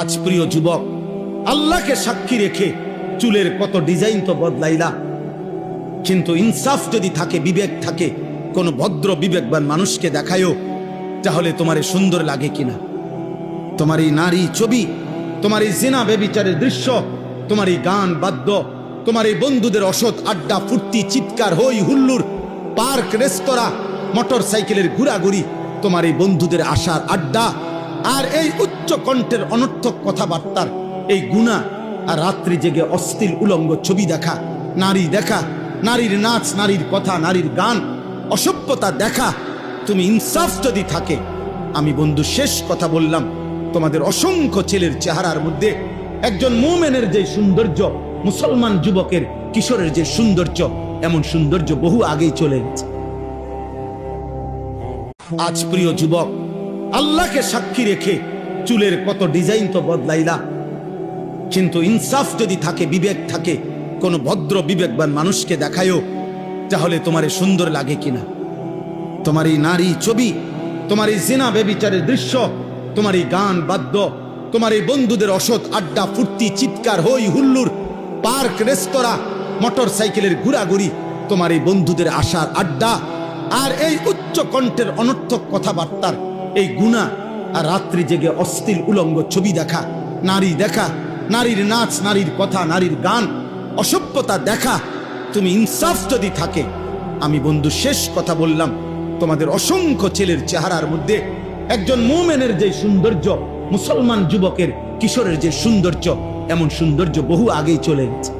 আজ প্রিয় যুবক, আল্লাহকে সাক্ষী রেখে চুলের কত ডিজাইন তো বদলাইলা, কিন্তু ইনসাফ যদি থাকে, বিবেক থাকে, কোন ভদ্র বিবেকবান মানুষকে দেখায়ও, তাহলে তোমার সুন্দর লাগে কিনা? তোমার এই নারী ছবি, তোমার এই জিনা ব্যভিচারের দৃশ্য, তোমার এই গান বাদ্য, তোমার এই বন্ধুদের অসৎ আড্ডা, ফুর্তি, চিৎকার, হই হুল্লুর, পার্ক, রেস্তোরাঁ, মোটর সাইকেলের ঘোরাঘুরি, তোমার এই বন্ধুদের আশার আড্ডা, আর এই উচ্চ কণ্ঠের অনর্থক কথাবার্তার এই গুনাহ, আর রাত্রি জেগে অশ্লীল উলঙ্গ ছবি দেখা, নারী দেখা, নারীর নাচ, নারীর কথা, নারীর গান, অসভ্যতা দেখা, তুমি ইনসাফ যদি থাকে, আমি বন্ধু শেষ কথা বললাম, তোমাদের অসংখ্য ছেলের চেহারার মধ্যে একজন মুমিনের যে সৌন্দর্য, মুসলমান যুবকের, কিশোরের যে সৌন্দর্য, এমন সৌন্দর্য বহু আগেই চলে গেছে। আজ প্রিয় যুবক, আল্লাহকে সাক্ষী রেখে চুলের কত ডিজাইন তো বদলাইলা, কিন্তু ইনসাফ যদি থাকে, বিবেক থাকে, কোন ভদ্র বিবেকবান মানুষকে দেখায়ও, তাহলে তোমার সুন্দর লাগে কিনা? তোমার এই নারী ছবি, তোমার এই জিনা ব্যভিচারের দৃশ্য, তোমার এই গান বাদ্য, তোমার এই বন্ধুদের অসৎ আড্ডা, ফুর্তি, চিৎকার, হই হুল্লুর, পার্ক, রেস্তোরাঁ, মোটর সাইকেলের ঘোরাঘুরি, তোমার এই বন্ধুদের আশার আড্ডা, আর এই উচ্চ কণ্ঠের অনর্থক কথাবার্তার এই গুনাহ, আর রাত্রি জেগে অশ্লীল উলঙ্গ ছবি দেখা, নারী দেখা, নারীর নাচ, নারীর কথা, নারীর গান, অসভ্যতা দেখা, তুমি ইনসাফ যদি থাকে, আমি বন্ধু শেষ কথা বললাম, তোমাদের অসংখ্য ছেলের চেহারার মধ্যে একজন মুমিনের যে সৌন্দর্য, মুসলমান যুবকের, কিশোরের যে সৌন্দর্য, এমন সৌন্দর্য বহু আগেই চলে গেছে।